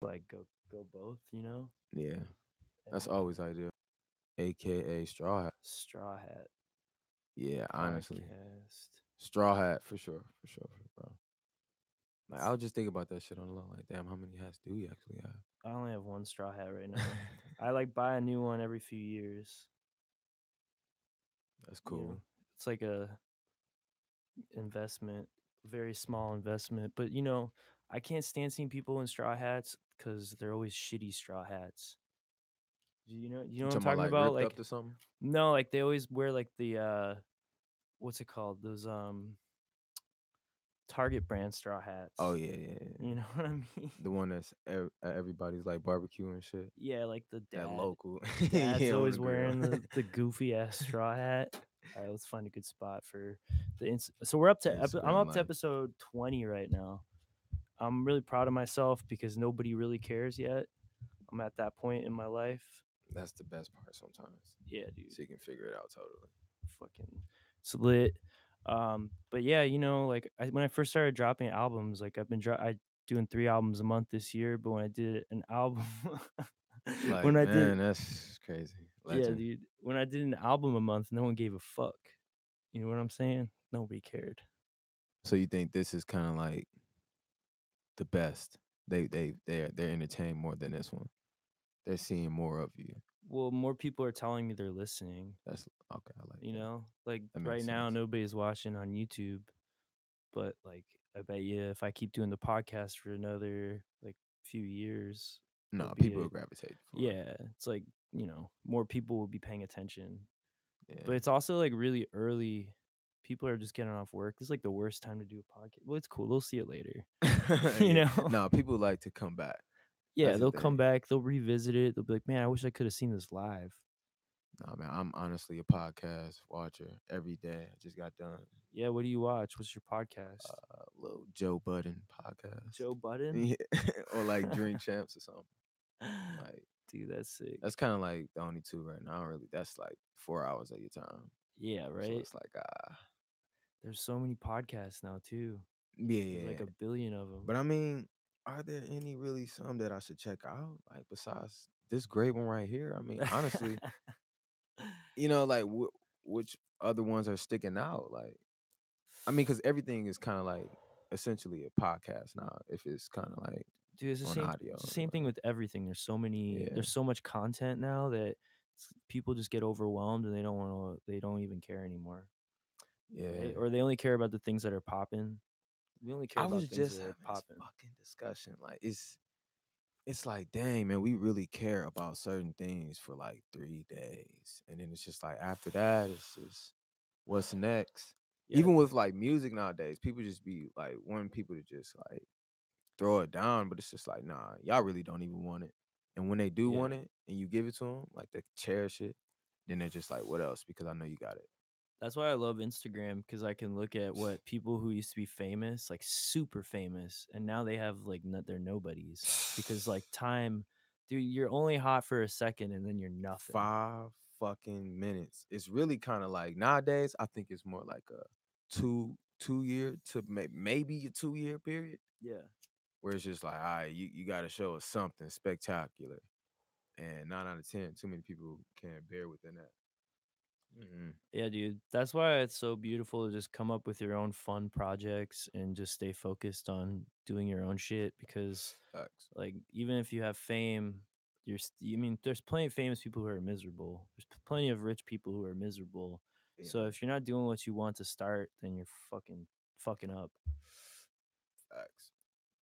like go both, you know. Yeah, that's And always ideal. AKA straw hat. straw hat Yeah, honestly, podcast. straw hat for sure, bro. Like I was just thinking about that shit on the low. Like, damn, how many hats do we actually have? I only have one straw hat right now. I like buy a new one every few years. That's You know, cool. it's like a investment, very small investment. But I can't stand seeing people in straw hats because they're always shitty straw hats. You know You what I'm talking about talking like about? ripped Like up to something? no, like they always wear like the what's it called? Those Target brand straw Oh hats. yeah, yeah, You yeah. know what I mean? The one that's at everybody's like barbecue and shit. Yeah, like the That dad. local, Dad's yeah, on the always grill. wearing the goofy ass straw hat. All right, let's find a good spot for so we're up to I'm Instagram up to life. episode 20 right now. I'm really proud of myself because nobody really cares yet. I'm at that point in my life. That's the best part sometimes. Yeah, dude. So you can figure it out totally. Fucking it's lit. But yeah, like when I first started dropping albums, like I doing 3 albums a month this year, but when I did an album Like, when I did man, that's crazy. yeah, Legend. dude, when I did an album a month, no one gave a fuck. You know what I'm saying? Nobody cared. So you think this is kind of like the best? They're entertained more than this one. They're seeing more of you. Well, more people are telling me they're listening. That's okay. I like that. Like That right makes now, sense. nobody's watching on YouTube, but like I bet you if I keep doing the podcast for another like few years, it'll No, be people a will gravitate for yeah. It's like more people will be paying attention, it. but it's also like really early. People are just getting off work. This is like the worst time to do a podcast. Well, it's cool. They'll see it later. Yeah, you yeah. know? No, people like to come back. Yeah, That's the they'll come thing. back. They'll revisit it. They'll be like, "Man, I wish I could have seen this live." No, man, I'm honestly a podcast watcher every day. I just got done Yeah, what do you watch? What's your podcast? little Joe Budden podcast. Joe Budden? Yeah. Or like Drink Champs or something. Like Dude, that's sick. that's kind of like the only two right now. Really, that's like 4 hours of your time. Yeah, So right? it's like There's so many podcasts now too. yeah, There's yeah, like yeah. a billion of them. But I mean, are there any really some that I should check out? Like besides this great one right here? I mean, honestly, like which other ones are sticking out? Like, I mean, because everything is kind of like essentially a podcast now. If it's kind of like Dude, it's the on same audio, it's the same thing like, with everything. yeah, There's so much content now that people just get overwhelmed and they don't even care anymore. yeah. Right? Or they only care about the things that are popping. We only care I about was things just that are having this popping. fucking discussion. Like, it's like, dang, man, we really care about certain things for like 3 days, and then it's just like after that, it's just what's next. Yeah, Even with like music nowadays, people just be like wanting people to just like throw it down, but it's just like, nah, y'all really don't even want it. And when they do yeah. want it, and you give it to them, like they cherish it, then they're just like, what else? Because I know you got it. That's why I love Instagram because I can look at what people who used to be famous, like super famous, and now they have like they're nobodies because like time, dude, you're only hot for a second and then you're nothing. 5 fucking minutes. It's really kind of like nowadays. I think it's more like a two year to maybe a 2 year period Yeah, where it's just like, all right, you got to show us something spectacular. And 9 out of 10, too many people can't bear within that. Mm-hmm. yeah, dude. That's why it's so beautiful to just come up with your own fun projects and just stay focused on doing your own shit because, Facts. like, even if you have fame, I mean, there's plenty of famous people who are miserable. There's plenty of rich people who are miserable. Yeah, So man. if you're not doing what you want to start, then you're fucking up. Facts.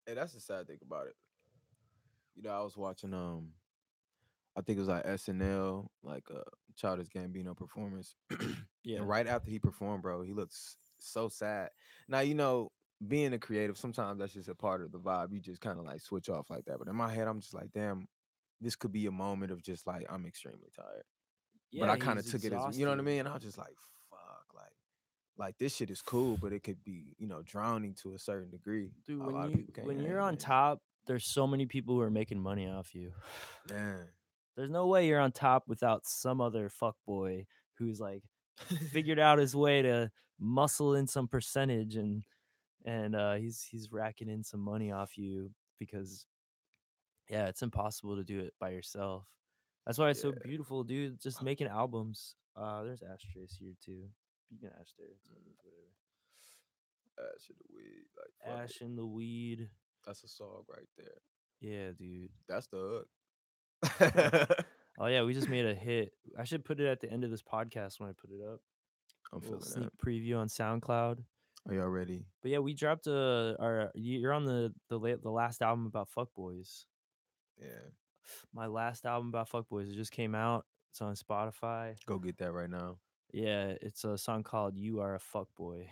Hey, that's the sad thing about it. I was watching I think it was like SNL, like a Childish Gambino performance. Yeah. And right after he performed, bro, he looks so sad. Now, being a creative, sometimes that's just a part of the vibe. You just kind of like switch off like that. But in my head, I'm just like, damn, this could be a moment of just like, I'm extremely tired. But Yeah, I kind of he's took it as, you know what I exhausted. mean? And I was just like, fuck, like this shit is cool, but it could be, drowning to a certain degree. Dude, A lot of people can't when you're hang, on man. top, there's so many people who are making money off you. Man. There's no way you're on top without some other fuckboy who's like figured out his way to muscle in some percentage and he's racking in some money off you because Yeah, it's impossible to do it by yourself. That's why it's so Yeah. beautiful, dude. Just making albums. There's ashtrays here too. You can ash there. It's whatever. Ash in the weed. Like fuck it. Ash in the weed. That's a song right there. Yeah, dude. That's the Huh. hook. Oh yeah, we just made a hit. I should put it at the end of this podcast when I put it up. I'm A little feeling sneak that. preview on SoundCloud. Are y'all ready? But yeah, we dropped you're on the last album about fuckboys. Yeah. My last album about fuckboys. It just came out. It's on Spotify. Go get that right now. Yeah, it's a song called "You Are a Fuckboy."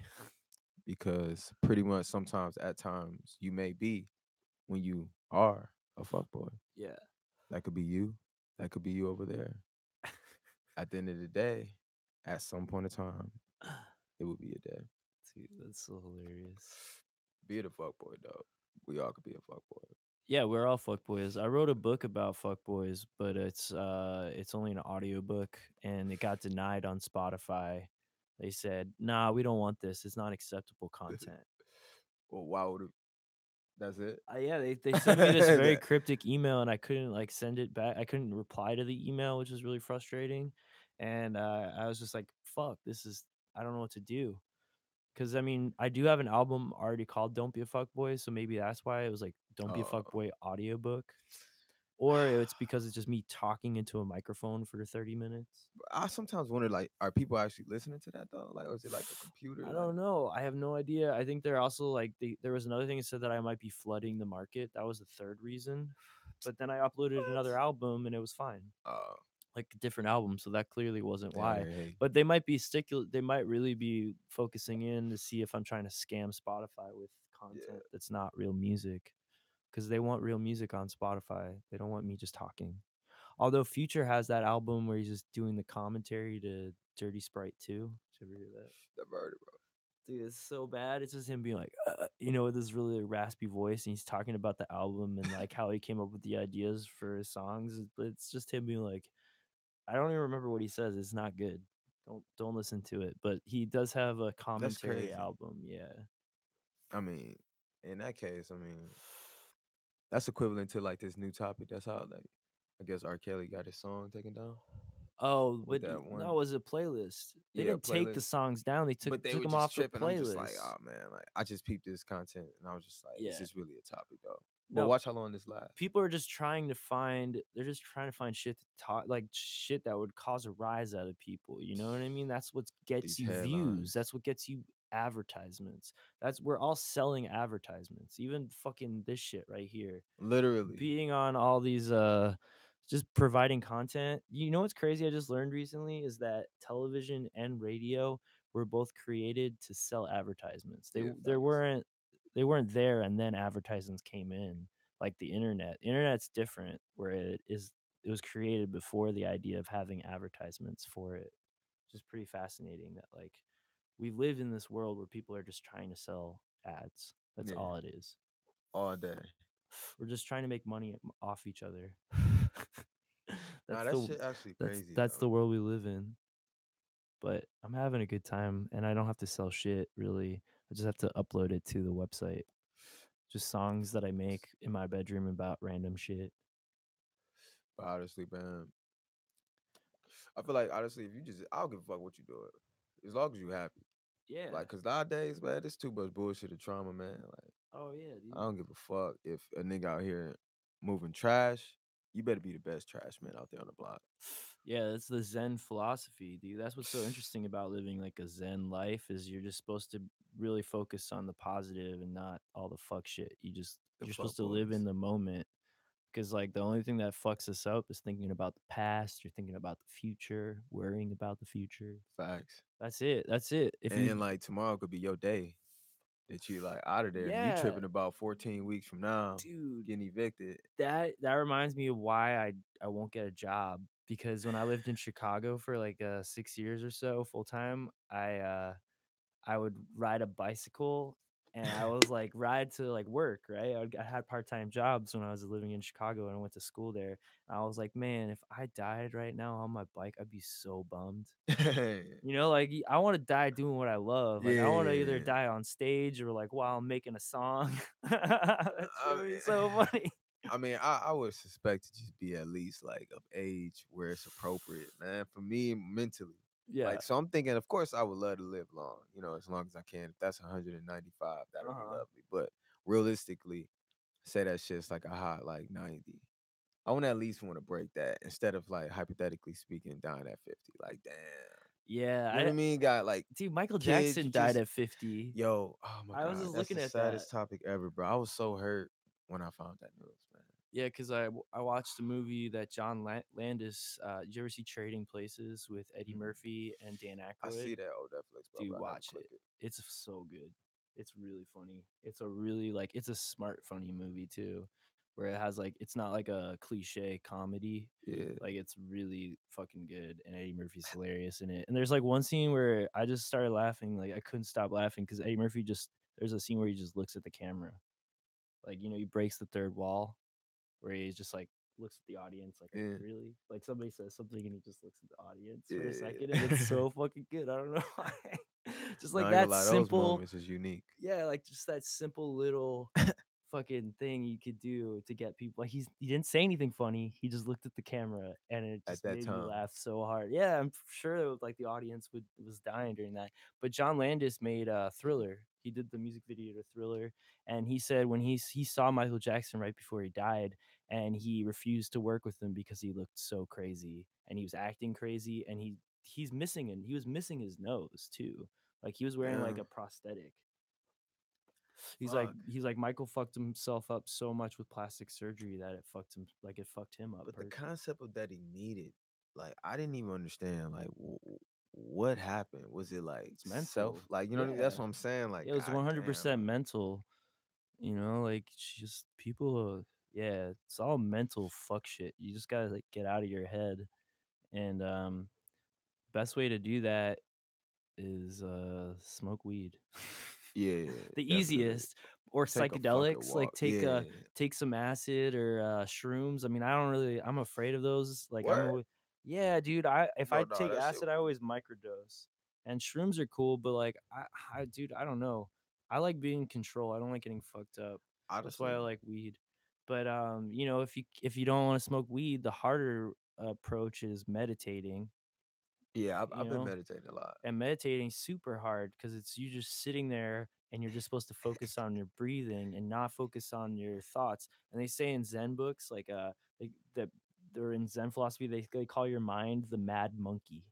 Because pretty much sometimes at times you may be when you are a fuckboy. Yeah, That could be you. That could be you over there. At the end of the day, at some point in time, it would be a day. dude, that's so hilarious. Be it a fuckboy, dog. We all could be a fuckboy. Yeah, we're all fuckboys. I wrote a book about fuckboys, but it's only an audiobook and it got denied on Spotify. They said, "Nah, we don't want this. It's not acceptable content." Well, why would it? That's it. Yeah, they sent me this very That- cryptic email and I couldn't like send it back. I couldn't reply to the email, which was really frustrating. And I was just like, "Fuck, this is I don't know what to do." Because I mean, I do have an album already called "Don't Be a Fuckboy," so maybe that's why it was like "Don't Be a uh, Fuckboy" audiobook, or it's because it's just me talking into a microphone for 30 minutes. I sometimes wonder, like, are people actually listening to that though? Like, or is it like a computer? I Like, don't know. I have no idea. I think they're also like there was another thing that said that I might be flooding the market. That was the third reason. But then I uploaded what? another album and it was fine. Uh, Like a different album, so that clearly wasn't why. hey, But they might be they might really be focusing in to see if I'm trying to scam Spotify with content yeah, that's not real music because they want real music on Spotify. They don't want me just talking. Although Future has that album where he's just doing the commentary to Dirty Sprite 2. Did you ever hear that? never heard it, bro. Dude, it's so bad. It's just him being like, with this really raspy voice, and he's talking about the album and like how he came up with the ideas for his songs. But it's just him being like, I don't even remember what he says. It's not good. Don't listen to it. But he does have a That's commentary crazy. album. Yeah. I mean, in that case, I mean, that's equivalent to like this new topic. That's how like I guess R. Kelly got his song taken down Oh, with but that one, that was a playlist. They yeah, didn't take the playlist. songs down. They But they took were them just off the tripping. I'm just like, playlist. oh man, like I just peeped this content and I was just like, is Yeah. this really a topic though? But No, watch how long this lasts. people are just trying to find. They're just trying to find shit to talk, like shit that would cause a rise out of people. You know what I mean? That's what gets These you views. headlines, That's what gets you advertisements. That's we're all selling advertisements. Even fucking this shit right here. literally, Being on all these just providing content. You know what's crazy I just learned recently is that television and radio were both created to sell advertisements. yeah, There facts, weren't there and then advertisements came in like the internet. Internet's different where it was created before the idea of having advertisements for it. Which is pretty fascinating that like we live in this world where people are just trying to sell ads. That's yeah, all it is. all day. We're just trying to make money off each other. Nah, that's that the shit actually crazy that's though. the world we live in. But I'm having a good time and I don't have to sell shit really. I just have to upload it to the website. Just songs that I make in my bedroom about random shit. But honestly, man, I feel like honestly, if you just, I don't give a fuck what you do, as long as you happy. Yeah. Like, cause nowadays, man, there's too much bullshit and trauma, man. Like, Oh yeah, I dude. don't give a fuck if a nigga out here moving trash. You better be the best trash man out there on the block. Yeah, that's the Zen philosophy, dude. That's what's so interesting about living like a Zen life is you're just supposed to really focus on the positive and not all the fuck shit. The You're fuck supposed to live in boys. the moment because like the only thing that fucks us up is thinking about the past, you're thinking about the future, worrying about the future. Facts. That's it. That's it. If And you then like tomorrow could be your day that you like out of there and you Yeah, tripping about 14 weeks from now dude, getting evicted. that reminds me of why I won't get a job because when I lived in Chicago for like 6 years or so full time, I would ride a bicycle and I was like ride to like work, right? I had part-time jobs when I was living in Chicago and I went to school there. And I was like, man, if I died right now on my bike, I'd be so bummed. Like I want to die doing what I love. Like I want to either Yeah. die on stage or like while I'm making a song. That's I really mean, so funny. I mean, I would suspect to just be at least like of age where it's appropriate, man. For me, mentally, Yeah. like, so I'm thinking, of course, I would love to live long, as long as I can. If that's 195, that'll be Uh-huh. lovely. But realistically, say that shit's like a hot like 90. I want to at least want to break that instead of like hypothetically speaking dying at 50. Like, damn, Yeah, you know what I mean? Got like dude, Michael kids, you Jackson died just at 50. yo, oh my I was god, just that's looking the at that. saddest topic ever, bro. I was so hurt when I found that news, man. Yeah, because I watched a movie that John Landis. Did you ever see Trading Places with Eddie Mhm. Murphy and Dan I Aykroyd? see that old Netflix, bro, Dude, but I never watch it. click it. It's so good. It's really funny. It's a really like it's a smart, funny movie too, where it has like it's not like a cliche comedy. Yeah. Like it's really fucking good, and Eddie Murphy's hilarious in it. And there's like one scene where I just started laughing, like I couldn't stop laughing because Eddie Murphy just there's a scene where he just looks at the camera, like he breaks the third wall, where he just like looks at the audience like, "Are you Yeah. really?" Like somebody says something and he just looks at the audience for a second, and it's Yeah. so fucking good. I don't know why. Just No, like I ain't gonna that lie, those simple, moments is unique yeah, like just that simple little fucking thing you could do to get people. Like he didn't say anything funny. He just looked at the camera and it at just that made me time. laugh so hard. Yeah, I'm sure it was like the audience was dying during that. But John Landis made Thriller. He did the music video to Thriller, and he said when he saw Michael Jackson right before he died, and he refused to work with him because he looked so crazy and he was acting crazy, and he was missing his nose too. Like he was wearing like Damn. a prosthetic. Fuck. He's like Michael fucked himself up so much with plastic surgery that it fucked him up But the personally. concept of that he needed, like, I didn't even understand, like, what happened? Was it like It's self? mental. Like, you know what I mean? That's Yeah. what I'm saying. Like, It was god damn. 100% mental, like it's just people yeah, it's all mental fuck shit. You just got to like get out of your head, and best way to do that is smoke weed. Yeah, The definitely. easiest, or Take a fucking psychedelics, like walk. Yeah. take some acid or shrooms. I mean, I'm afraid of those. Like I'm What? always, yeah, dude, I if Yo, I no, take that shit. acid, I always microdose. And shrooms are cool, but like dude, I don't know. I like being in control. I don't like getting fucked up. That's why I Honestly, like weed. But if you don't want to smoke weed, the harder approach is meditating, yeah, I've you been know? meditating a lot. And meditating super hard because it's you just sitting there and you're just supposed to focus on your breathing and not focus on your thoughts. And they say in Zen books, like that they're in Zen philosophy, they call your mind the mad monkey.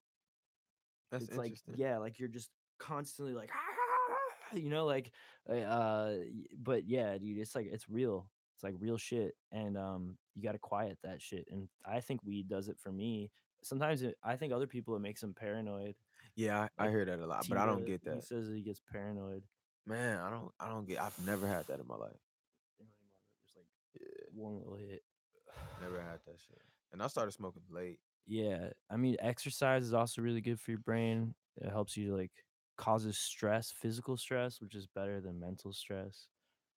That's It's like, interesting. yeah, like you're just constantly like like but yeah, dude, it's like it's real. It's like real shit. And you got to quiet that shit. And I think weed does it for me. Sometimes I think other people it makes them paranoid. Yeah, I Like hear that a lot, but I don't Tita, get he that. says that he gets paranoid. Man, I don't get. I've never had that in my life. Just like Yeah, one little hit. never had that shit. And I started smoking late. Yeah, I mean, exercise is also really good for your brain. It helps you like causes stress, physical stress, which is better than mental stress.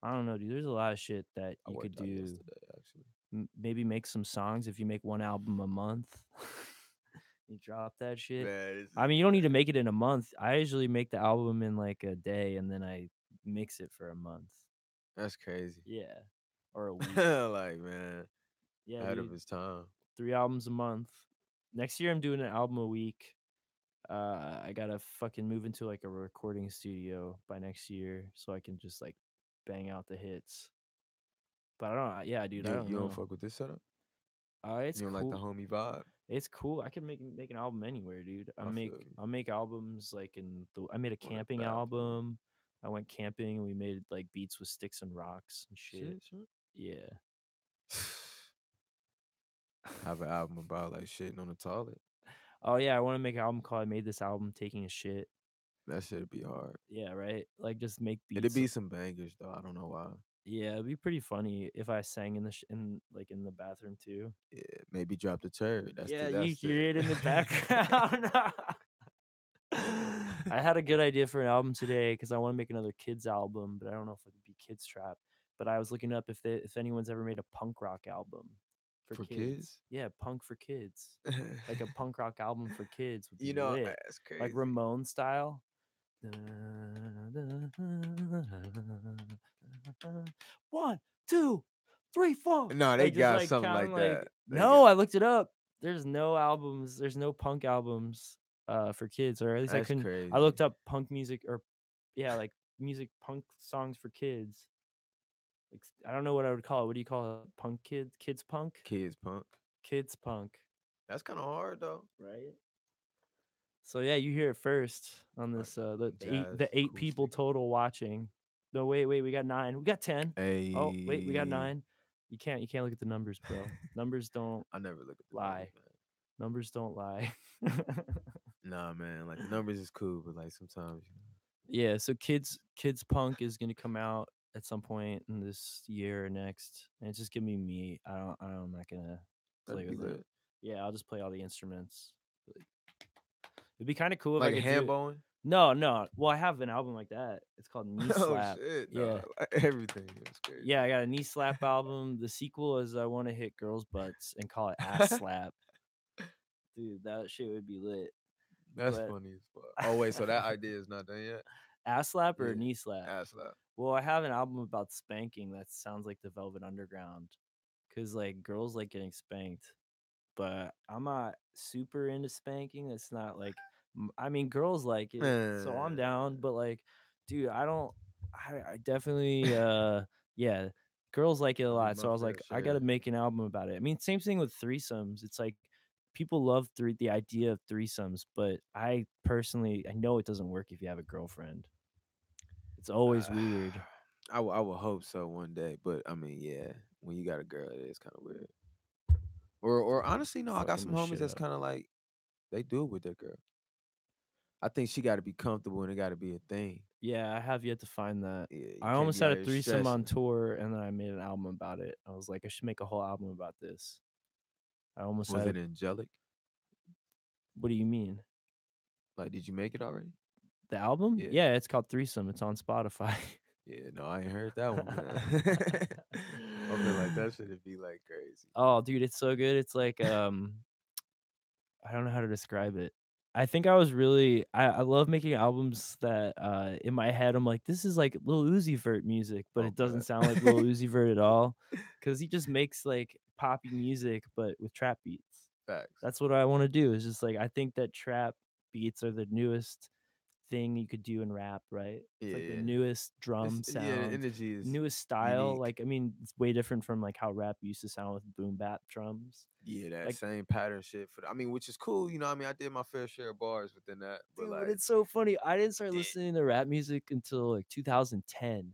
I don't know, dude. There's a lot of shit that I you could worked out do. yesterday, actually. Maybe make some songs if you make one album a month. You drop that shit. Man, this I is mean, you don't need to make it in a month. I usually make the album in like a day and then I mix it for a month. that's crazy. Yeah. Or a week. Like, man, Yeah, ahead of dude. his time. 3 albums a month. Next year I'm doing an album a week. I gotta fucking move into like a recording studio by next year so I can just like bang out the hits. But I don't. Yeah, dude, I don't You don't know. fuck with this setup? It's You don't like the cool. homie vibe? It's cool. I can make an album anywhere, dude. I feel you. I'll make albums like I made a On the camping bathroom. album. I went camping and we made like beats with sticks and rocks and shit. Shit, shit. Yeah. Have an album about like shitting on the toilet. Oh yeah, I want to make an album called "I Made This Album Taking a Shit." That shit'd be hard. Yeah, right. Like just make It'd beats. be some bangers though. I don't know why. Yeah, it'd be pretty funny if I sang in in the bathroom too. Yeah, maybe drop the turd. That's Yeah, the you that's the hear it in the background. I had a good idea for an album today because I want to make another kids album, but I don't know if it would be Kids Trap. But I was looking up if anyone's ever made a punk rock album for for kids. kids. Yeah, punk for kids. Like a punk rock album for kids would be You know, lit, that's like crazy. Ramon style. One, two. 3, 4, No, they like just got like something counting like like that. They got no, I looked it up. There's no albums. There's no punk albums for kids, or at least I that's couldn't. I crazy. looked up punk music or yeah, like music punk songs for kids. Like, I don't know what I would call it. What do you call it? Punk kids? Kids punk? Kids punk. Kids punk, That's kind of hard though. right? So yeah, you hear it first on Like this jazz the eight people acoustic. total watching. No, wait, we got 9. We got 10. Oh, wait, we got Hey, 9. You can't look at the numbers, bro. Numbers don't I never look at the numbers, lie. man. Numbers don't lie. Nah, man. Like the numbers is cool, but like sometimes, Yeah, so kids punk is going to come out at some point in this year or next. And it's just gonna be me. I'm not going to play that'd be with it. lit. Yeah, I'll just play all the instruments. It'd be kind of cool if I Like could do hand it. bowing. No, no. Well, I have an album like that. It's called Knee Oh Slap. shit, Yeah. no, like, everything is crazy. Yeah, I got a Knee Slap album. The sequel is I Want to Hit Girls' Butts and call it Ass Slap. Dude, that shit would be lit. That's But funny as fuck. Oh wait, so that idea is not done yet? Ass Slap or Yeah, Knee Slap? ass slap. Well, I have an album about spanking that sounds like the Velvet Underground. Cause like girls like getting spanked. But I'm not super into spanking. It's not like I mean girls like it, so I'm down, Man, but like dude, I don't I definitely yeah, girls like it a I do lot. my So I was fair like I got share. to make an album about it. I mean, same thing with threesomes. It's like people love the idea of threesomes, but I personally I know it doesn't work if you have a girlfriend. It's always Uh, weird. I will hope so one day, but I mean, yeah, when you got a girl, it is kind of weird. Or Dude, honestly, no, I got fucking some this homies shit that's up. kind of like they do it with their girl. I think she got to be comfortable and it got to be a thing. Yeah, I have yet to find that. Yeah, you I can't almost be had out a here threesome on stressing. tour, and then I made an album about it. I was like, I should make a whole album about this. I almost Was had it a. angelic? What do you mean? Like, did you make it already? The album? Yeah, Yeah, it's called Threesome. It's on Spotify. yeah. No, I ain't heard that one, man. I feel like that should be like crazy. Oh, dude, it's so good. It's like I don't know how to describe it. I think I was really I love making albums that in my head I'm like, this is like Lil Uzi Vert music, but Oh, it doesn't bet. sound like Lil Uzi Vert at all. Cause he just makes like poppy music but with trap beats. Facts. That's what I want to do. Is just like I think that trap beats are the newest thing you could do in rap, right? It's like the Yeah, newest it's drum yeah. The sound, energy is newest style. unique. Like I mean, it's way different from like how rap used to sound with boom bap drums. Yeah, that Like same pattern shit I mean, which is cool. I mean, I did my fair share of bars within that, but dude, but like, it's so funny. I didn't start did listening to rap music until like 2010.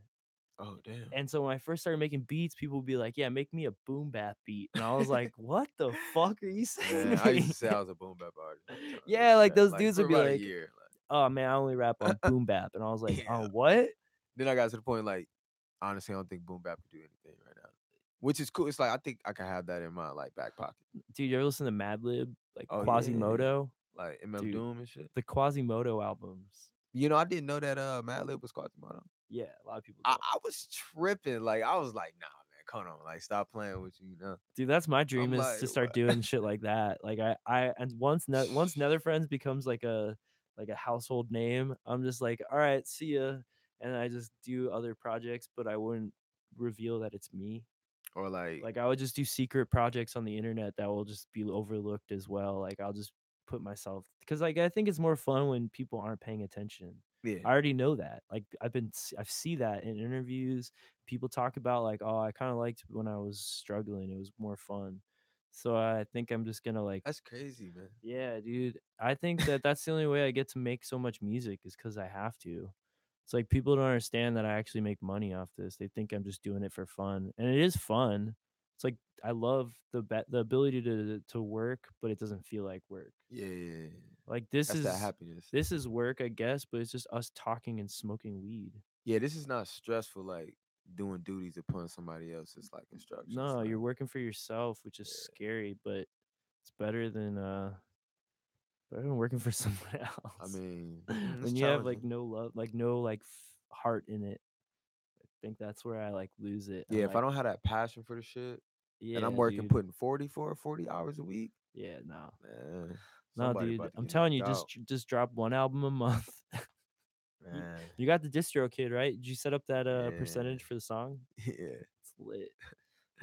oh damn. And so when I first started making beats, people would be like, "Yeah, make me a boom bap beat," and I was like, "What the fuck are you saying Man, to I used to me?" say I was a boom bap artist at the time. It Yeah, was like chat those like dudes for would be about a like, year. "Oh man, I only rap on Like, boom bap," and I was like, yeah. "On what?" Then I got to the point like, honestly, I don't think boom bap would do anything right now, which is cool. It's like I think I can have that in my like back pocket. Dude, you ever listen to Madlib, like Oh yeah, Quasimodo? like MF Dude, Doom and shit. the Quasimodo albums. I didn't know that Madlib was Quasimodo. Yeah, a lot of people I, don't. I was tripping. Like I was like, nah, man, come on, like stop playing with you. Dude, that's my dream I'm is like, to start what? doing shit like that. Like and once Netherfriends becomes like a household name, I'm just like, all right, see ya, and I just do other projects, but I wouldn't reveal that it's me. Or like, Like I would just do secret projects on the internet that will just be overlooked as well. Like I'll just put myself because like I think it's more fun when people aren't paying attention. yeah, I already know that. Like I've see that in interviews. People talk about like, oh, I kind of liked when I was struggling. It was more fun. So I think I'm just gonna like, that's crazy, man. yeah, dude. I think that that's the only way I get to make so much music is because I have to. It's like people don't understand that I actually make money off this. They think I'm just doing it for fun, and it is fun. It's like I love the ability to work, but it doesn't feel like work. Yeah, yeah, yeah. Like That's that happiness. this is work, I guess, but it's just us talking and smoking weed. Yeah, this is not stressful like doing duties upon somebody else's like instructions. No, you're Like, working for yourself, which is yeah. scary, but it's better than working for someone I else. mean, it's When you have like challenging. no love, like no like heart in it. I think that's where I like lose it. Yeah, I'm if I like, don't have that passion for the shit, and I'm yeah, working dude. putting 40 hours a week, Yeah, no. man, No, somebody dude. about to I'm get telling knocked you, out, just drop one album a month. you, man. you got the distro kid, right? Did you set up that Yeah, percentage for the song? yeah. It's lit.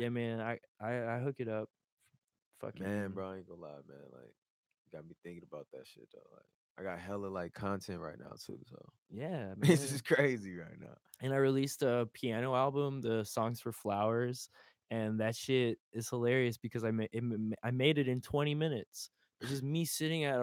Yeah, man. I hook it up. Man, Fucking bro, I ain't gonna lie, man. Like, you got me thinking about that shit though. Like, I got hella like content right now too, so yeah, it's man. just crazy right now. And I released a piano album, the Songs for Flowers, and that shit is hilarious because I made it in 20 minutes. It's just me sitting at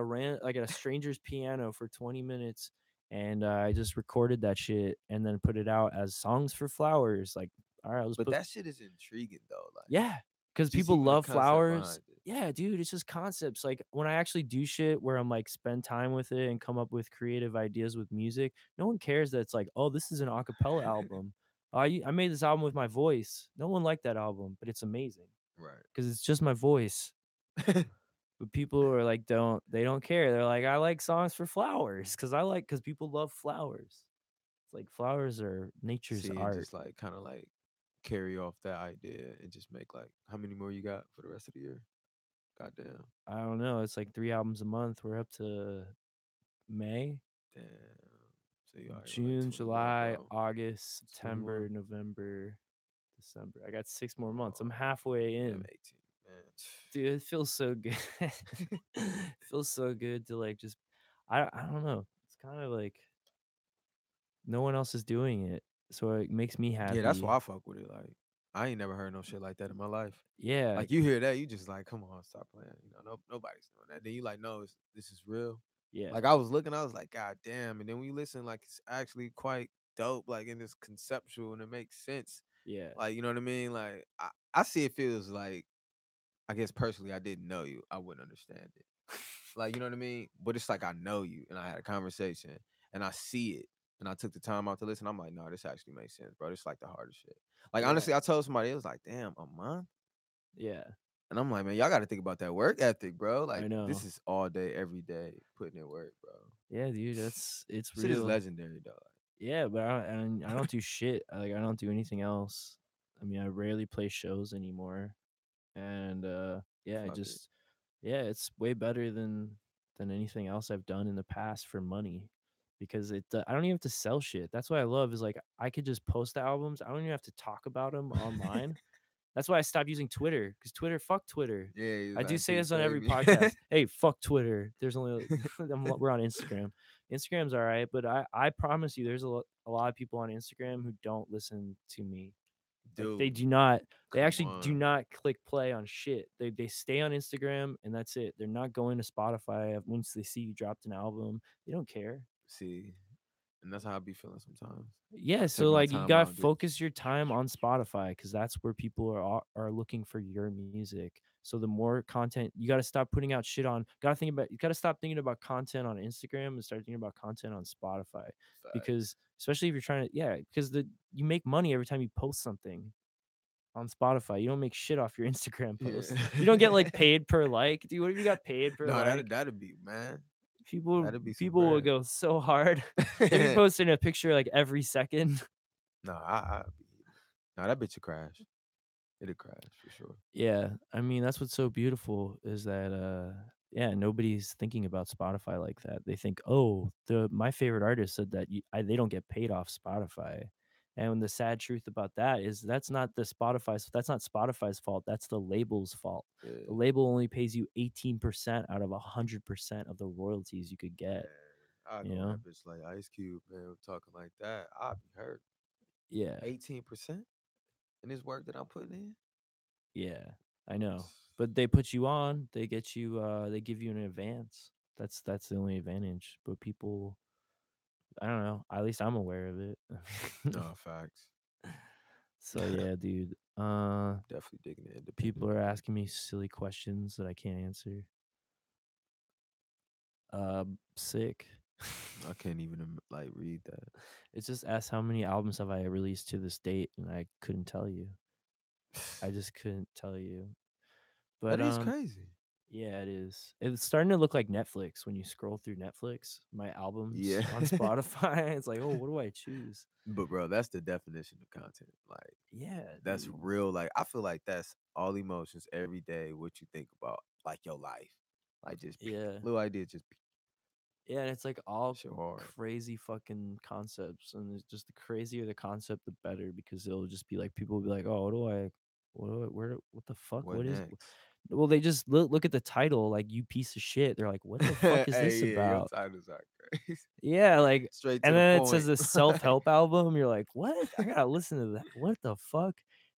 like at a stranger's piano for 20 minutes, and I just recorded that shit and then put it out as Songs for Flowers. Like, all right, let's But put that shit is intriguing though. Like, yeah, because just people even the love concept flowers. behind it. Yeah, dude, it's just concepts. Like when I actually do shit where I'm like spend time with it and come up with creative ideas with music, no one cares that it's like, oh, this is an acapella album. I made this album with my voice. No one liked that album, but it's amazing Right. because it's just my voice. But people are like, they don't care. They're like, I like songs for flowers because people love flowers. It's like flowers are nature's See, and art. just like kind of like carry off that idea and just make like how many more you got for the rest of the year? Goddamn. I don't know. It's like 3 albums a month. We're up to May. Damn. So you already on like June, 20 more, July, bro. August, 20 more. September, November, December. I got 6 more months. I'm Oh, halfway damn, in. 18, Dude, it feels so good. man. It feels so good to like just I don't know. It's kind of like no one else is doing it. So it makes me Yeah, that's happy. why I fuck with it. Like, I ain't never heard no shit like that in my life. Yeah. Like, you hear that, you just like, come on, stop playing. You know, nobody's doing that. Then you like, no, this is real. Yeah. Like, I was looking, I was like, God damn. And then when you listen, like, it's actually quite dope. Like, and it's conceptual and it makes sense. Yeah. Like, you know what I mean? Like, I see it feels like, I guess personally, I didn't know you. I wouldn't understand it. Like, you know what I mean? But it's like I know you and I had a conversation and I see it and I took the time out to listen. I'm like, no, this actually makes sense, bro. This is like the hardest shit. Like, Yeah. honestly, I told somebody, it was like, damn, a month? Yeah. And I'm like, man, y'all got to think about that work ethic, bro. Like, I this know. is all day, every day, putting in work, bro. Yeah, dude, it's Shit is real. legendary, dog. Yeah, but I don't do shit. I don't do anything else. I mean, I rarely play shows anymore. And yeah, I Fuck it. just yeah, it's way better than anything else I've done in the past for money because I don't even have to sell shit. That's what I love is like I could just post the albums. I don't even have to talk about them online. That's why I stopped using Twitter because Twitter, fuck Twitter. Yeah, he's I do like, say people this on pay every me. podcast. Hey, fuck Twitter. There's only we're on Instagram. Instagram's all right, but I promise you, there's a lot of people on Instagram who don't listen to me. Like they Dude, do not. They come actually do on. not click play on shit. They stay on Instagram and that's it. They're not going to Spotify once they see you dropped an album. They don't care. See, and that's how I be feeling sometimes. Yeah, I take so my like you time gotta out and do focus your time on Spotify because that's where people are looking for your music. So the more content you gotta stop putting out shit on. You gotta stop thinking about content on Instagram and start thinking about content on Spotify facts. because especially if you're trying to because you make money every time you post something on Spotify. You don't make shit off your Instagram Yeah. posts. You don't get like paid per like. Dude, what if you got paid per No, like? that'd be, man. People That'd be some people will bread. go so hard. They'll be posting a picture like every second. No, I be no, that bitch will crash. It'll crash for sure. Yeah, I mean that's what's so beautiful is that yeah, nobody's thinking about Spotify like that. They think, "Oh, the my favorite artist said that they don't get paid off Spotify." And the sad truth about that is that's not Spotify's fault. That's the label's fault. The Yeah, label only pays you 18% out of 100% of the royalties you could get, man. I you go on know? that bitch like Ice Cube, man. Talking like that, I'd be hurt. Yeah. 18% in this work that I'm putting in. Yeah. I know. But they put you on, they get you they give you an advance. That's the only advantage. But people I don't know. At least I'm aware of it. No facts. So yeah, dude. Definitely digging the People independent. are asking me silly questions that I can't answer. Sick. I can't even like read It's just asked how many albums have I released to this date, and I couldn't tell you. that. I just couldn't tell you. That But is crazy. yeah, it is. It's starting to look like Netflix when you scroll through Netflix. My albums Yeah. on Spotify. It's like, oh, what do I choose? But bro, that's the definition of content. Like, Yeah, that's dude. real. Like, I feel like that's all emotions every day. What you think about, like your life, like just Yeah. little idea, just Yeah, and it's like all shit hard. crazy fucking concepts, and it's just the crazier the concept, the better, because it'll just be like people will be like, "Oh, what the fuck? What What is next? well, they just look at the title, like, "You piece of shit." They're like, "What the fuck is Hey, this yeah, your about?" titles are crazy. Yeah, like, Straight to and the then it says point. a self-help album. You're like, "What? I gotta listen to that. What the fuck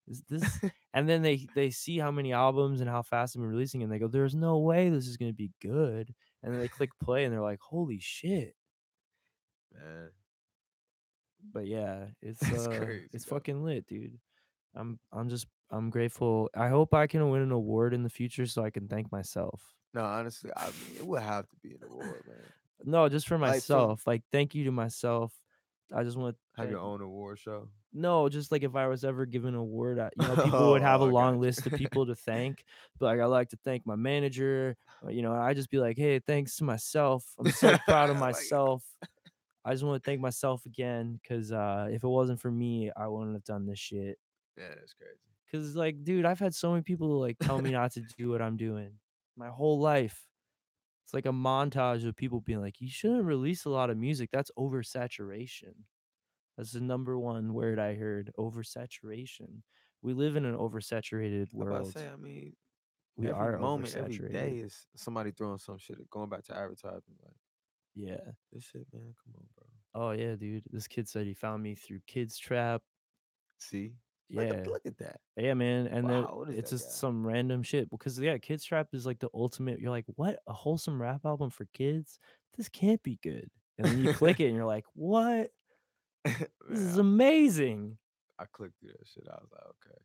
is this?" And then they see how many albums and how fast I'm releasing, and they go, "There's no way this is gonna be good." And then they click play, and they're like, "Holy shit." Man, But yeah, that's crazy it's though. fucking lit, dude. I'm grateful. I hope I can win an award in the future so I can thank myself. No, honestly, I mean, it would have to be an award, man. No, just for Like from myself. Like, thank you to myself. I just want to have thank. your own award show. No, just like if I was ever given an award, people would have a Oh, I long got list of you. people to thank. But like, I like to thank my manager. I just be like, hey, thanks to myself. I'm so proud of Like, myself. I just want to thank myself again because if it wasn't for me, I wouldn't have done this shit. yeah, that's crazy. Because like, dude, I've had so many people like tell me not to do what I'm doing my whole life. It's like a montage of people being like, you shouldn't release a lot of music. That's oversaturation. That's the number one word I heard, oversaturation. We live in an oversaturated I about to world. say, I mean, We every are moment, every oversaturated. day is somebody throwing some shit, going back to advertising. Like Yeah. this shit, man. Come on, bro. Oh yeah, dude. This kid said he found me through Kids Trap. See, Yeah. look at that. Yeah, man. And Well, then how old is it's that just guy? some random shit. Because yeah, Kids Trap is like the ultimate. You're like, what? A wholesome rap album for kids? This can't be good. And then you click it and you're like, what? This Man, is amazing. I clicked through that shit. I was like, okay.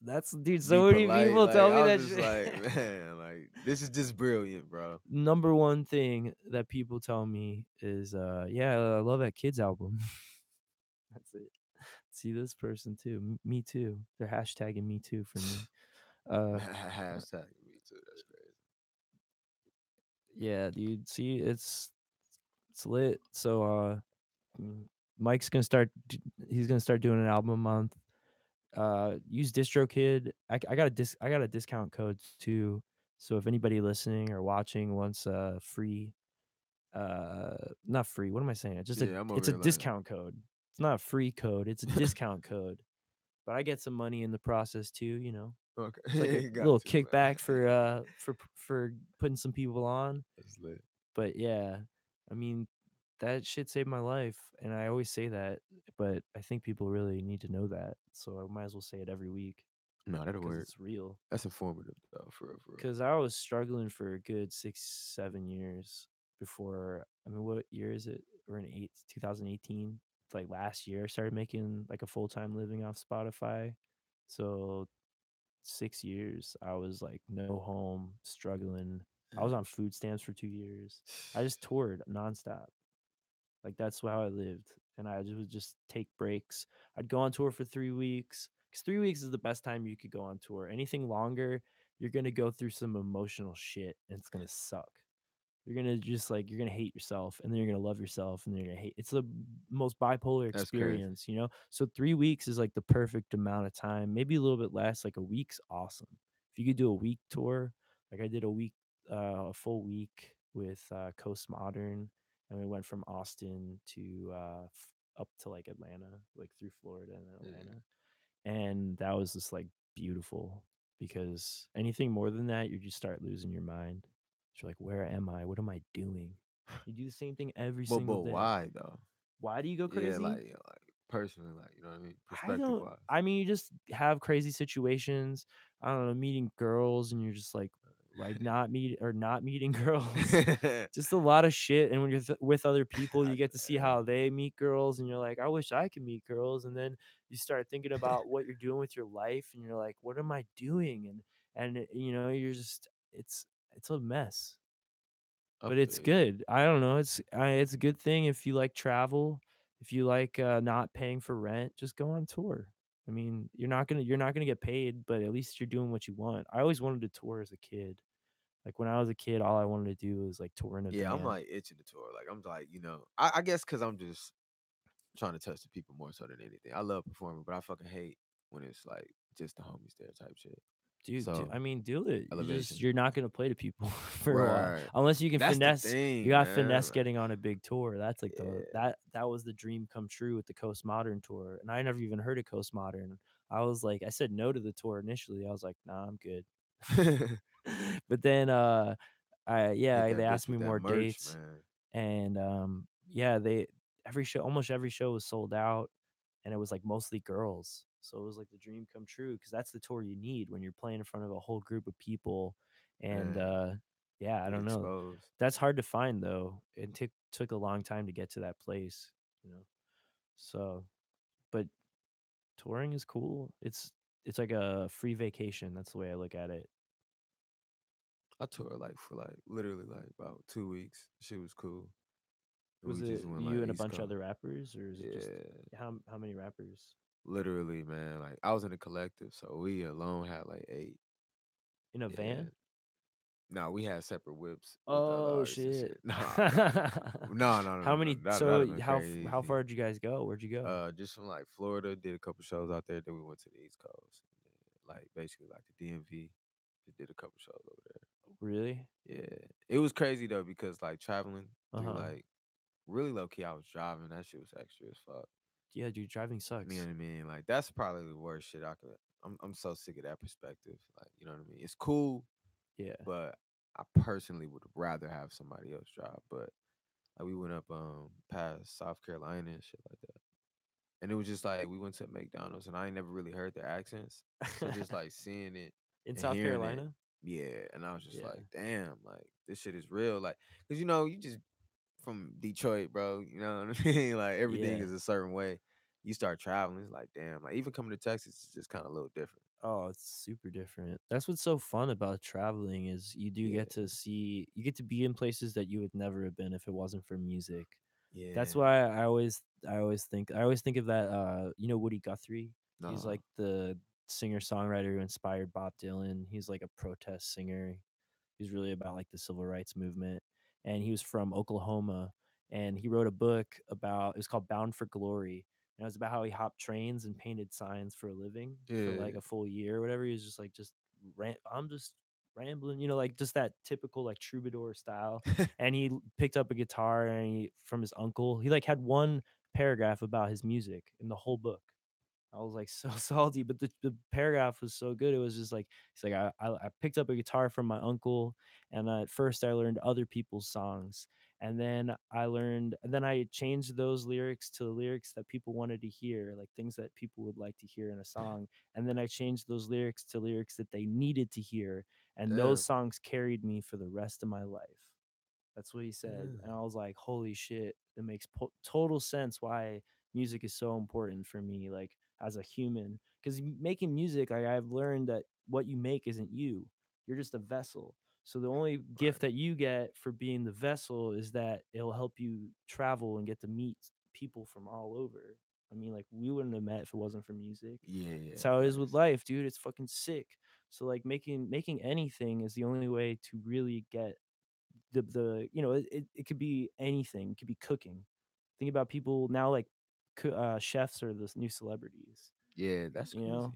That's dude, Be so many polite. people Like tell me I was that just shit. like, man, like this is just brilliant, bro. Number one thing that people tell me is yeah, I love that kids album. That's it. See this person too. Me too. They're hashtagging me too for me. Uh Hashtag me too. That's crazy. yeah, dude. See, it's lit. So mm, Mike's gonna start he's gonna start doing an album a month. Use DistroKid. I got I got a discount code too. So if anybody listening or watching wants free not free, what am I saying? Yeah, I'm over It's a here like, discount code. It's not a free code, it's a discount code. But I get some money in the process too. It's like a okay, got little you, kickback man. for putting some people on. That's lit. But yeah, I mean that shit saved my life and I always say that, but I think people really need to know that. So I might as well say it every week No, that'll because work. it's real. That's informative though, for real, for real. Because I was struggling for a good 6, 7 years before. I mean, what year is it? We're in 2018. Like last year, I started making like a full time living off Spotify. So 6 years, I was like no home, struggling. I was on food stamps for 2 years. I just toured nonstop. Like that's how I lived, and I just would just take breaks. I'd go on tour for 3 weeks because 3 weeks is the best time you could go on tour. Anything longer, you're gonna go through some emotional shit, and it's gonna suck. You're gonna just like you're gonna hate yourself, and then you're gonna love yourself, and then you're gonna hate. It's the most bipolar That's crazy. experience. So 3 weeks is like the perfect amount of time. Maybe a little bit less. Like a week's awesome. If you could do a week tour, like I did a full week with Coast Modern, and we went from Austin to up to like Atlanta, like through Florida and then Yeah. Atlanta, and that was just like beautiful because anything more than that, you just start losing your mind. You're like, where am I? What am I doing? You do the same thing every But single day. why though? Why do you go Yeah, crazy? like personally, like you know what I mean, I perspective don't. wise. I mean, you just have crazy situations. I don't know, meeting girls, and you're just like not meeting girls. Just a lot of shit. And when you're with other people, you get to see how they meet girls, and you're like, I wish I could meet girls. And then you start thinking about what you're doing with your life, and you're like, what am I doing? And you're just it's a mess, I but it's feel you. good. I don't know. It's a good thing if you like travel, if you like not paying for rent, just go on tour. I mean, you're not gonna get paid, but at least you're doing what you want. I always wanted to tour as a kid. Like when I was a kid, all I wanted to do was like tour in a Yeah, I'm van. like itching to tour. Like I'm like, I guess because I'm just trying to touch the people more so than anything. I love performing, but I fucking hate when it's like just the homies there type shit. Dude, So I mean, do it. elevation, You're not gonna play to people for a while right? unless you can That's the finesse. You thing, got man. finesse Like, getting on a big tour. That's like yeah, that was the dream come true with the Coast Modern tour. And I never even heard of Coast Modern. I was like, I said no to the tour initially. I was like, nah, I'm good. But then Hit they that asked bitch me with that more merch, dates, man. and yeah, they every show almost every show was sold out, and it was like mostly girls. So it was like the dream come true because that's the tour you need when you're playing in front of a whole group of people. And Man, yeah, I get don't know. exposed. That's hard to find though. It took a long time to get to that place, you know. So, but touring is cool. It's like a free vacation. That's the way I look at it. I toured like for like literally like about 2 weeks. Shit was cool. And Was we it just went you like and a East bunch of Coast. other rappers, or is it just Yeah. how many rappers Literally, man. Like I was in a collective, so we alone had like 8. in a Yeah. van? No, we had separate whips with the other Oh artists and shit! shit. No. How many? That'd So have been how crazy. far did you guys go? Where'd you go? Just from like Florida, did a couple shows out there. Then we went to the East Coast, like basically like the DMV. Just did a couple shows over there. Really? Yeah, it was crazy though because like traveling Uh through huh. like really low key, I was driving. That shit was extra as fuck. Yeah, dude, driving You know sucks. what I mean? Like that's probably the worst shit I could. I'm so sick of that perspective. Like you know what I mean? It's cool, Yeah. but I personally would rather have somebody else drive. But like we went up past South Carolina and shit like that. And it was just like we went to McDonald's and I ain't never really heard their accents. So just like seeing it In and South hearing it, Carolina? yeah. And I was just Yeah. like, damn, like this shit is real. Like, cause you just from Detroit, bro. You know what I mean? Like everything Yeah. is a certain way. You start traveling, it's like, damn, like even coming to Texas is just kind of a little different. Oh, it's super different. That's what's so fun about traveling is you do get Yeah. to see you get to be in places that you would never have been if it wasn't for music. That's Yeah. why I always think of that you know Woody Guthrie? He's Nah. like the singer-songwriter who inspired Bob Dylan. He's like a protest singer. He's really about like the civil rights movement, and he was from Oklahoma, and he wrote a book about it was called Bound for Glory, and it was about how he hopped trains and painted signs for a living for like Yeah. a full year or whatever. He was just like I'm just rambling, you know, like just that typical like troubadour style. And picked up a guitar and from his uncle. He like had one paragraph about his music in the whole book. I was like so salty, but the paragraph was so good. It was just like he's like I picked up a guitar from my uncle, and at first I learned other people's songs, and then I changed those lyrics to lyrics that people wanted to hear, like things that people would like to hear in a song, and then I changed those lyrics to lyrics that they needed to hear, and those Damn. songs carried me for the rest of my life. That's what he said. Damn. And I was like, holy shit, it makes total sense why music is so important for me, like as a human. Because making music, like I've learned that what you make isn't you, you're just a vessel. So the only gift Right. that you get for being the vessel is that it'll help you travel and get to meet people from all over. I mean, like we wouldn't have met if it wasn't for music. Yeah, It's yeah, how it is with facts. life, dude. It's fucking sick. So like making anything is the only way to really get the you know it could be anything. It could be cooking. Think about people now, like chefs are the new celebrities, Yeah, that's you crazy. know.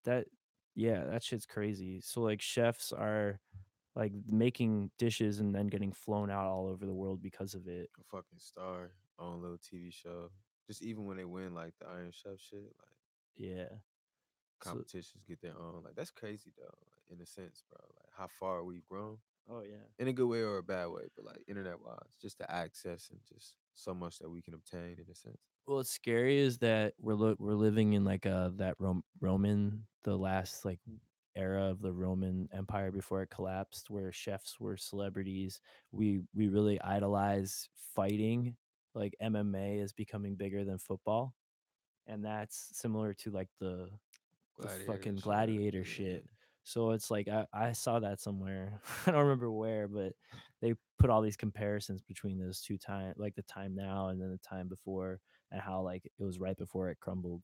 That Yeah, that shit's crazy. So like chefs are like making dishes and then getting flown out all over the world because of it. A fucking star on a little TV show. Just even when they win like the Iron Chef shit, like Yeah. So competitions get their own. Like that's crazy though, like, in a sense, bro. Like how far we've grown oh yeah. in a good way or a bad way, but like internet wise, just the access and just so much that we can obtain in a sense. Well, what's scary is that we're living in like that Roman, the last like era of the Roman Empire before it collapsed, where chefs were celebrities. We really idolize fighting. Like MMA is becoming bigger than football, and that's similar to like the Gladiator fucking shit. gladiator Yeah. shit. So it's like I saw that somewhere. I don't remember where, but they put all these comparisons between those two time, like the time now and then the time before, and how like it was right before it crumbled.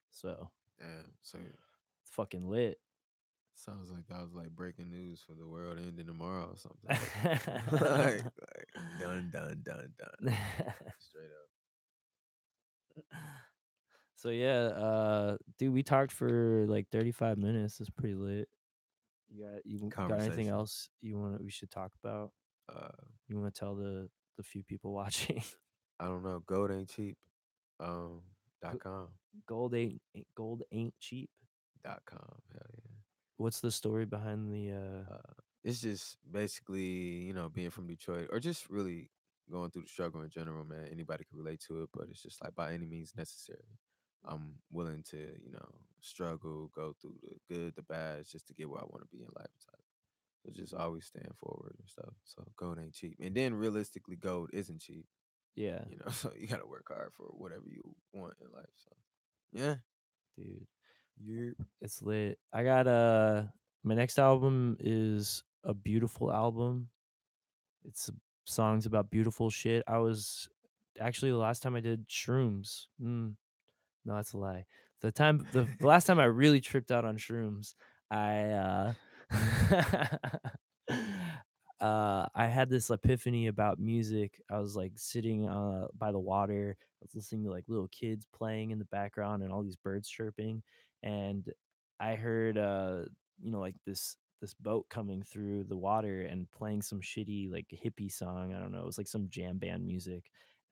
So Damn. So it's fucking lit. sounds like that was like breaking news for the world ending tomorrow or something like that. Like done, done, done, done. Straight up. So yeah, dude, we talked for like 35 minutes. It's pretty lit. You got anything Conversation. else you want we should talk about? Uh You want to tell the few people watching? I don't know. Gold ain't cheap. Um G- .com. gold ain't cheap. .com. Hell yeah. What's the story behind the It's just basically, being from Detroit or just really going through the struggle in general, man. Anybody can relate to it, but it's just like by any means necessary. I'm willing to, struggle, go through the good, the bad, just to get where I want to be in life. Type. So just always staying forward and stuff. So gold ain't cheap. And then realistically, gold isn't cheap, yeah, so you gotta work hard for whatever you want in life. So yeah. dude? Yep. It's lit. I got my next album is a beautiful album. It's songs about beautiful shit. I was actually the last time I did shrooms. No, that's a lie. The last time I really tripped out on shrooms, I I had this epiphany about music. I was like sitting by the water. I was listening to like little kids playing in the background and all these birds chirping, and I heard like this boat coming through the water and playing some shitty like hippie song. I don't know. It was like some jam band music,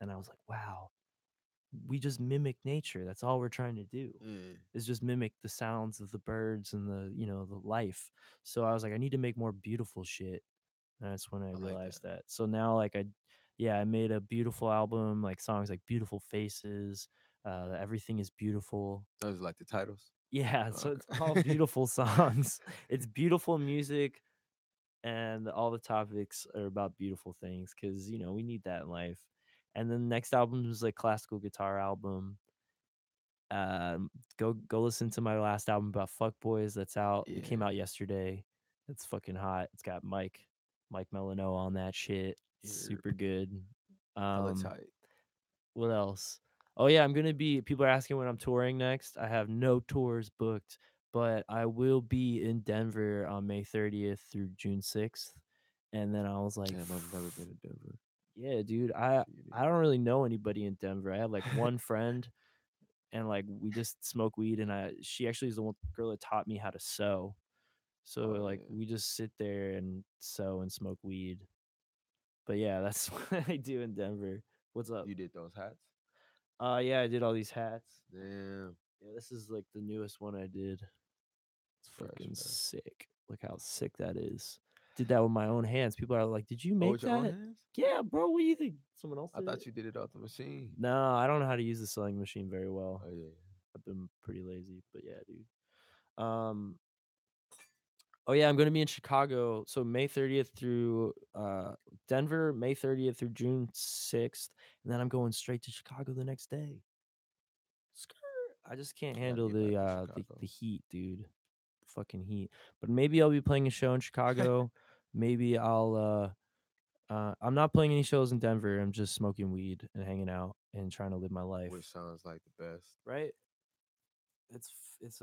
and I was like, wow, we just mimic nature. That's all we're trying to do Mm, is just mimic the sounds of the birds and the life. So I was like, I need to make more beautiful shit. And that's when I I like that. realized that. So now like yeah, I made a beautiful album, like songs like Beautiful Faces, Everything is Beautiful. Those are like the titles. Yeah, so it's all Okay. beautiful songs. It's beautiful music and all the topics are about beautiful things because we need that in life. And then the next album is like classical guitar album. Go listen to my last album about fuck boys that's out. It came Yeah. out yesterday. It's fucking hot. It's got Mike Melinoe on that shit. It's Yeah. super good. Hella um tight. what else? Oh yeah, I'm gonna be people are asking when I'm touring next. I have no tours booked, but I will be in Denver on May 30th through June 6th. And then I was like, Damn, I've never been to Denver. yeah, dude, I don't really know anybody in Denver. I have like one friend, and like we just smoke weed, and she actually is the one girl that taught me how to sew. So Oh like yeah. we just sit there and sew and smoke weed. But yeah, that's what I do in Denver. What's up? You did those hats? Yeah, I did all these hats. Damn. Yeah, this is like the newest one I did. It's Fresh, fucking fresh. sick. Look how sick that is. Did that with my own hands. People are like, "Did you Oh, make with your own that?" hands? Yeah, bro. What do you think? Someone else I did thought it? you did it off the machine. No, I don't know how to use the sewing machine very well. Oh yeah. I've been pretty lazy, but yeah, dude. Um, Oh yeah, I'm gonna be in Chicago. So May 30th through Denver, May 30th through June 6th, and then I'm going straight to Chicago the next day. Skirt. I just can't I gotta handle get back the to uh the, Chicago. the heat, dude. Fucking heat. But maybe I'll be playing a show in Chicago. Maybe I'm not playing any shows in Denver. I'm just smoking weed and hanging out and trying to live my life. Which sounds like the best. Right? It's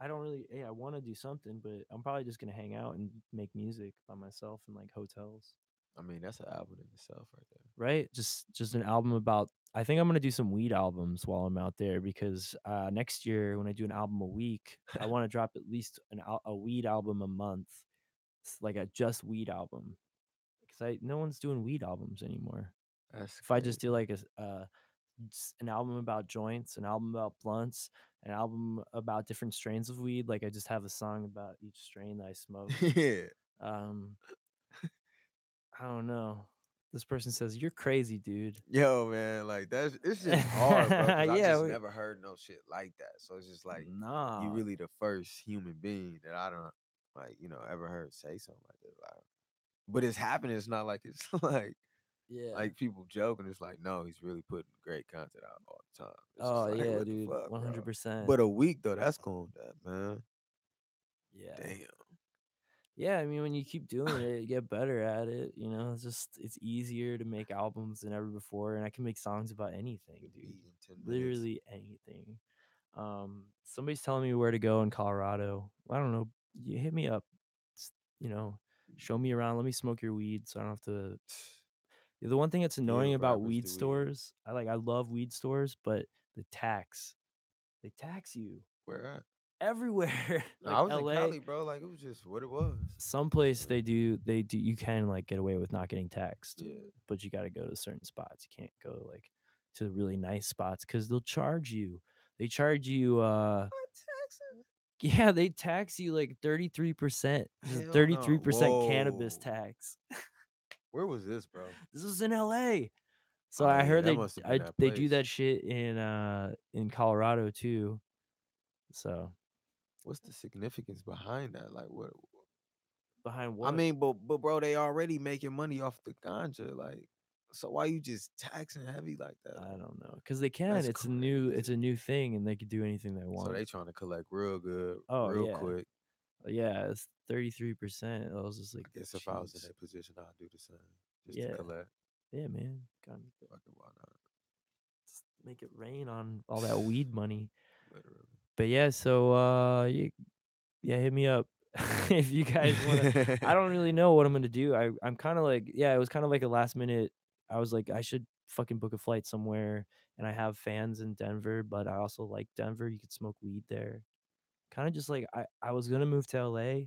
I don't really I want to do something, but I'm probably just gonna hang out and make music by myself in like hotels. I mean, that's an album in itself right there. Right? Just an album about I think I'm gonna do some weed albums while I'm out there because next year when I do an album a week, I want to drop at least a weed album a month. It's like a just weed album because I no one's doing weed albums anymore. That's If I just do crazy. like an album about joints, an album about blunts, an album about different strains of weed. Like I just have a song about each strain that I smoke. Yeah. Um, I don't know. This person says you're crazy, dude. Yo, man, like it's just hard, bro, because I Yeah, just never heard no shit like that. So it's just like you nah. really the first human being that I don't like, ever heard say something like this. Like, but it's happening. It's not like it's Yeah. like people joking. It's like, no, he's really putting great content out all the time. It's just Oh like, yeah, what the dude. fuck, bro? 100%. But a week though, that's going that, man. Yeah. Damn. Yeah, I mean, when you keep doing it, you get better at it. It's easier to make albums than ever before, and I can make songs about anything, Good dude. beat in 10 minutes. Literally anything. Somebody's telling me where to go in Colorado. I don't know. You hit me up. S- You know, show me around. Let me smoke your weed, so I don't have to. The one thing that's annoying Give about rappers weed the weed. stores, I love weed stores, but the tax. They tax you Where at? everywhere. No, Like I was in L.A. Cali, bro. Like it was just what it was. Someplace Uh, they do you can like get away with not getting taxed, yeah. but you got to go to certain spots. You can't go like to really nice spots because they'll charge you. They charge you What, Texas? yeah, they tax you like 33%. There's a Hell no. 33% cannabis Whoa. tax. Where was this, bro? This was in LA. So Oh I yeah, heard that must have been that they do place. that shit in Colorado too. So What's the significance behind that? Like what? behind I what? mean, but bro, they already making money off the ganja. Like, so why you just taxing heavy like that? I Like, don't know because they can. that's It's a crazy. new thing and they can do anything they So want. they trying to collect real good, Oh real yeah, quick. yeah. It's 33%. I was just like, I guess if I was in jeez. that position, I'd do the same, just to Yeah, collect. yeah, man. Gotta make that, Fucking why not? make it rain on all that weed money. Literally. But yeah, so yeah, hit me up if you guys want to. I don't really know what I'm gonna do. I'm kind of like, yeah, it was kind of like a last minute. I was like, I should fucking book a flight somewhere, and I have fans in Denver, but I also like Denver. You could smoke weed there. Kind of just like I was gonna move to LA,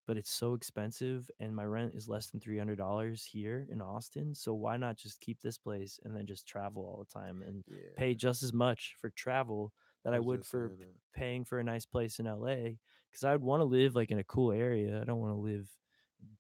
but it's so expensive, and my rent is less than $300 here in Austin. So why not just keep this place and then just travel all the time and pay Yeah, just as much for travel that I I was would just for saying that. paying for a nice place in LA? Because I would want to live like in a cool area. I don't want to live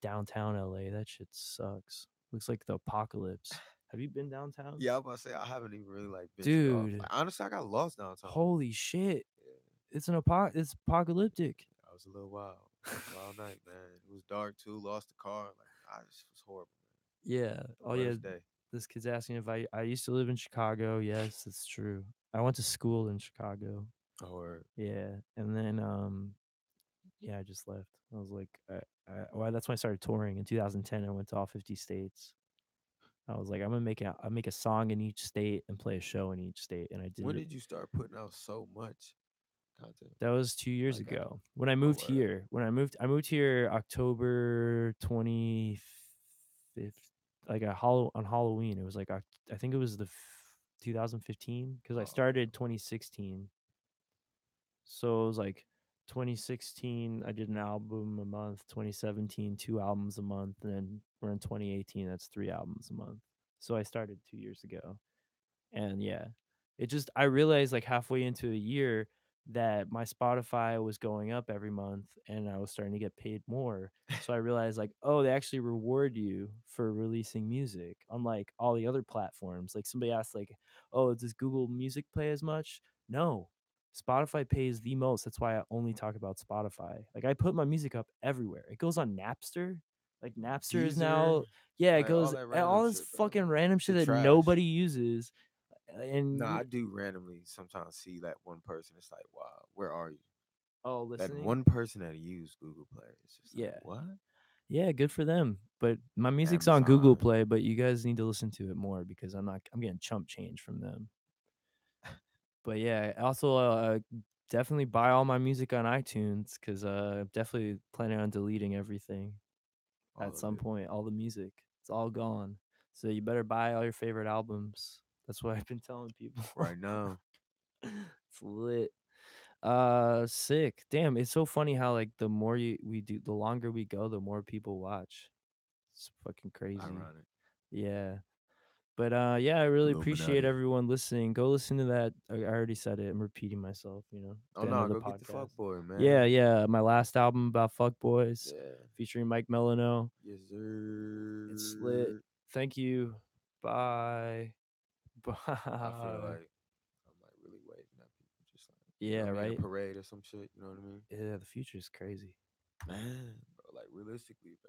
downtown LA. That shit sucks. Looks like the apocalypse. Have you been downtown? Yeah, I was about to say I haven't even really like ventured off. Dude, Like honestly, I got lost downtown. holy shit. Yeah, It's apocalyptic. I was a little wild. It was a wild night, man. It was dark too. Lost the car. Like I just was horrible, Yeah. man. Oh The yeah. worst day. This kid's asking if I used to live in Chicago. Yes, it's true. I went to school in Chicago. Or Yeah. And then yeah, I just left. I was like well, that's when I started touring in 2010. I went to all 50 states. I was like, I'm gonna I make a song in each state and play a show in each state, and I did when it. did you start putting out so much content? That was 2 years Like, ago when I oh moved word. here. I moved here October 25th, like on Halloween. It was like I think it was the 2015 because I Oh, started 2016. So it was like 2016, I did an album a month. 2017, two albums a month, and then we're in 2018. That's three albums a month. So I started 2 years ago. And yeah, it just I realized like halfway into a year that my Spotify was going up every month and I was starting to get paid more. So I realized like, oh, they actually reward you for releasing music, unlike all the other platforms. Like somebody asked like, "Oh, does Google Music pay as much?" No. Spotify pays the most. That's why I only talk about Spotify. Like I put my music up everywhere. It goes on Napster. Like Napster is Deezer, now, yeah, it like all goes that and random all this shit, bro. fucking random shit Shit that trash. nobody uses. No, And I do randomly sometimes see that one person. It's like, wow, where are you? oh, That listening, one person that used Google Play. It's just like, yeah, what? yeah, good for them. But my music's on Google Amazon. Play, but you guys need to listen to it more because I'm getting chump change from them. But yeah, also definitely buy all my music on iTunes because definitely planning on deleting everything All at of some it. point. All the music, it's all gone. So you better buy all your favorite albums. That's what I've been telling people. Right now. It's lit. Sick. Damn, it's so funny how like the more we do, the longer we go, the more people watch. It's fucking crazy. Ironic. Yeah. But yeah, I really appreciate Illuminati. everyone listening. Go listen to that. I already said it. I'm repeating myself, Oh the end no, of the go get the podcast. fuck boy, Yeah, man. yeah. My last album about fuck boys Yeah. featuring Mike Melinoe. Yes, It's lit. sir. Thank you. Bye. I feel Bye. like I'm like really waving at people, just like you know Yeah, what I mean, a right? parade or some shit. You know what I mean, Yeah, the future is crazy. man, bro. Like realistically, bro.